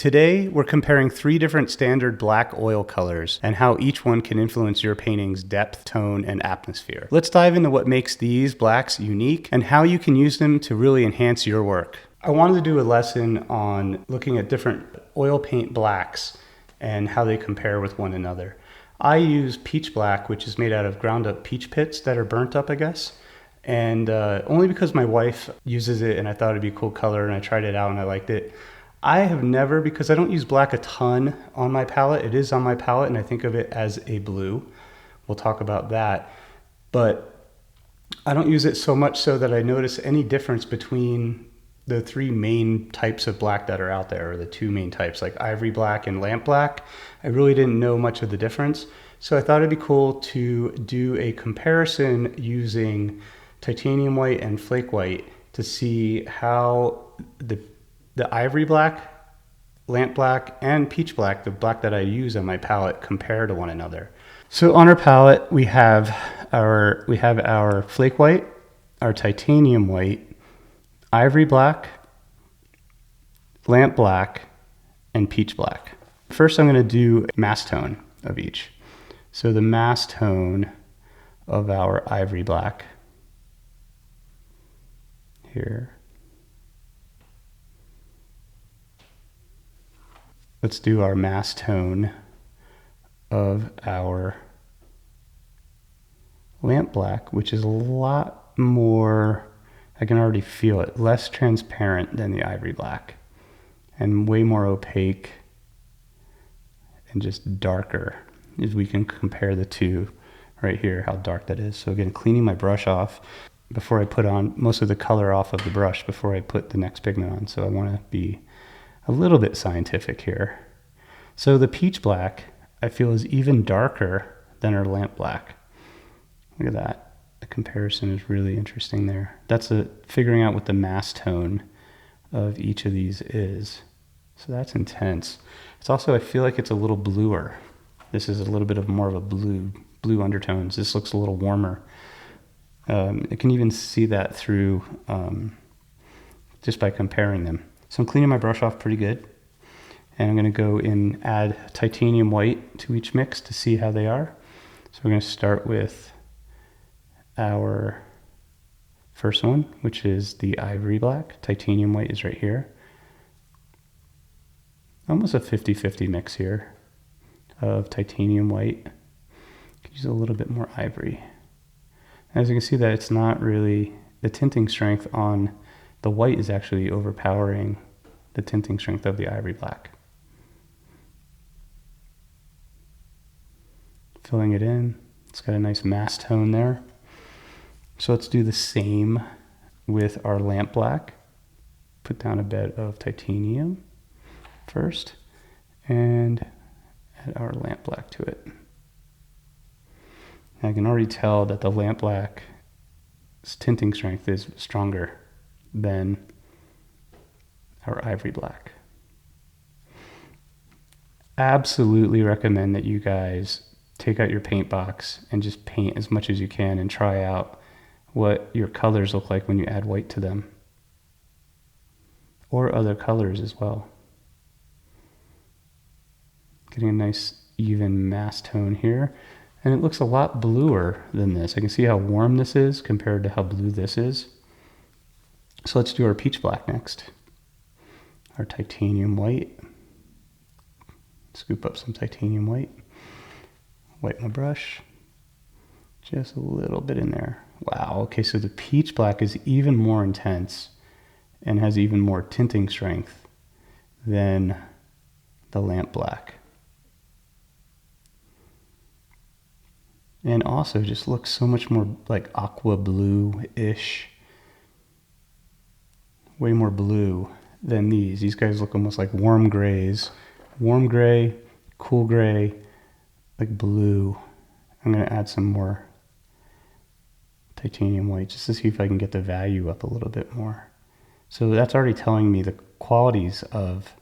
Today, we're comparing 3 different standard black oil colors and how each one can influence your painting's depth, tone, and atmosphere. Let's dive into what makes these blacks unique and how you can use them to really enhance your work. I wanted to do a lesson on looking at different oil paint blacks and how they compare with one another. I use peach black, which is made out of ground up peach pits that are burnt up, I guess. And only because my wife uses it and I thought it'd be a cool color and I tried it out and I liked it. I have never, because I don't use black a ton on my palette, it is on my palette and I think of it as a blue. We'll talk about that. But I don't use it so much so that I notice any difference between the 3 main types of black that are out there, or the 2 main types, like ivory black and lamp black. I really didn't know much of the difference. So I thought it'd be cool to do a comparison using titanium white and flake white to see how the ivory black, lamp black, and peach black, the black that I use on my palette, compare to one another. So on our palette, we have our flake white, our titanium white, ivory black, lamp black, and peach black. First, I'm going to do mass tone of each. So the mass tone of our ivory black here. Let's do our mass tone of our lamp black, which is a lot more, I can already feel it, less transparent than the ivory black and way more opaque and just darker, as we can compare the 2 right here, how dark that is. So again, cleaning my brush off before I put on most of the color off of the brush before I put the next pigment on. So I want to be a little bit scientific here. So the peach black, I feel, is even darker than our lamp black. Look at that. The comparison is really interesting there. That's figuring out what the mass tone of each of these is. So that's intense. It's also, I feel like it's a little bluer. This is a little bit of more of a blue undertones. This looks a little warmer. I can even see that through just by comparing them. So I'm cleaning my brush off pretty good. And I'm going to go and add titanium white to each mix to see how they are. So we're going to start with our first one, which is the ivory black. Titanium white is right here. Almost a 50-50 mix here of titanium white. Could use a little bit more ivory. As you can see that it's not really, the tinting strength on the white is actually overpowering the tinting strength of the ivory black. Filling it in, it's got a nice mass tone there. So let's do the same with our lamp black. Put down a bed of titanium first and add our lamp black to it. I can already tell that the lamp black's tinting strength is stronger than our ivory black. Absolutely recommend that you guys take out your paint box and just paint as much as you can and try out what your colors look like when you add white to them, or other colors as well. Getting a nice even mass tone here, and it looks a lot bluer than this. I can see how warm this is compared to how blue this is. So let's do our peach black next. Our titanium white. Scoop up some titanium white. Wipe my brush. Just a little bit in there. Wow, okay, so the peach black is even more intense and has even more tinting strength than the lamp black. And also just looks so much more like aqua blue-ish. Way more blue than these. These guys look almost like warm grays. Warm gray, cool gray, like blue. I'm going to add some more titanium white just to see if I can get the value up a little bit more. So that's already telling me the qualities of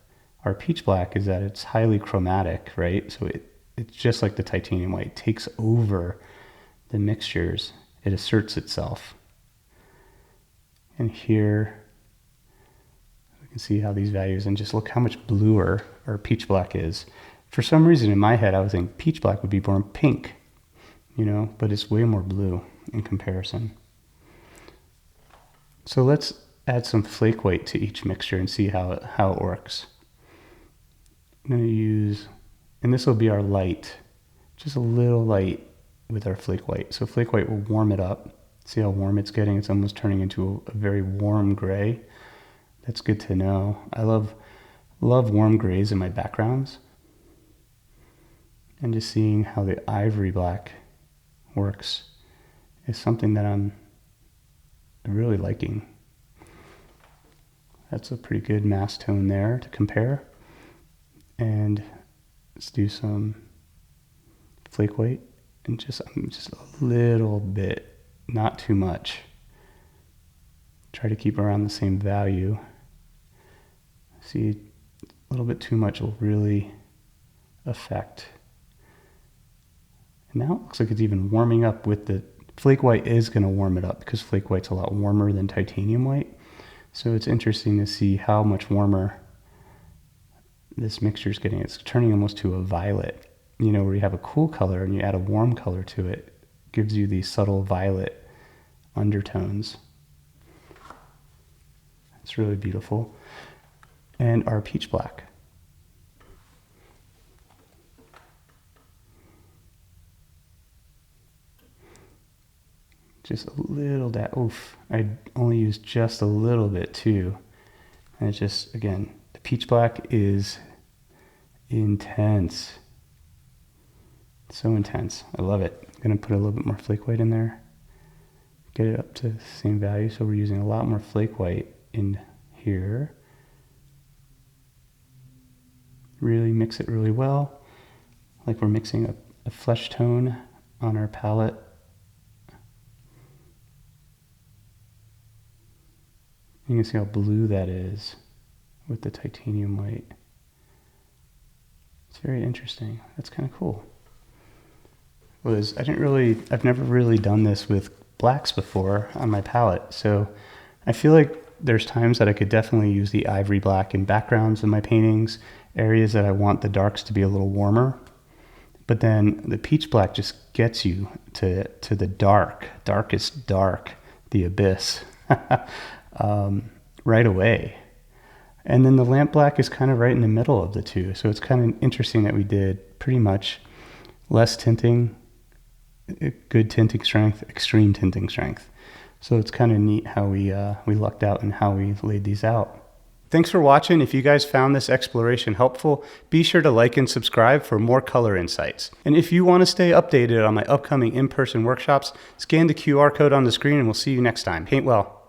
our peach black is that it's highly chromatic, right? So it's just like the titanium white. It takes over the mixtures. It asserts itself. And here can see how these values, and just look how much bluer our peach black is. For some reason in my head, I was thinking peach black would be more pink, you know, but it's way more blue in comparison. So let's add some flake white to each mixture and see how it works. I'm going to use, and this will be our light, just a little light with our flake white. So flake white will warm it up. See how warm it's getting? It's almost turning into a very warm gray. That's good to know. I love warm grays in my backgrounds. And just seeing how the ivory black works is something that I'm really liking. That's a pretty good mass tone there to compare. And let's do some flake white and just a little bit, not too much. Try to keep around the same value. See, a little bit too much will really affect. And now it looks like it's even warming up with the flake white is going to warm it up because flake white's a lot warmer than titanium white. So it's interesting to see how much warmer this mixture is getting. It's turning almost to a violet, you know, where you have a cool color and you add a warm color to it. It gives you these subtle violet undertones. It's really beautiful. And our peach black. Just a little oof. I only used just a little bit too. And it's just, again, the peach black is intense. So intense. I love it. I'm gonna put a little bit more flake white in there. Get it up to the same value. So we're using a lot more flake white in here. Really mix it really well. Like we're mixing a flesh tone on our palette. You can see how blue that is with the titanium white. It's very interesting. That's kind of cool. I've never really done this with blacks before on my palette. So I feel like there's times that I could definitely use the ivory black in backgrounds in my paintings, areas that I want the darks to be a little warmer. But then the peach black just gets you to the darkest dark, the abyss. Right away. And then the lamp black is kind of right in the middle of the two. So it's kind of interesting that we did pretty much less tinting, good tinting strength, extreme tinting strength. So it's kind of neat how we lucked out and how we laid these out. Thanks for watching. If you guys found this exploration helpful, be sure to like and subscribe for more color insights. And if you want to stay updated on my upcoming in-person workshops, scan the QR code on the screen and we'll see you next time. Paint well.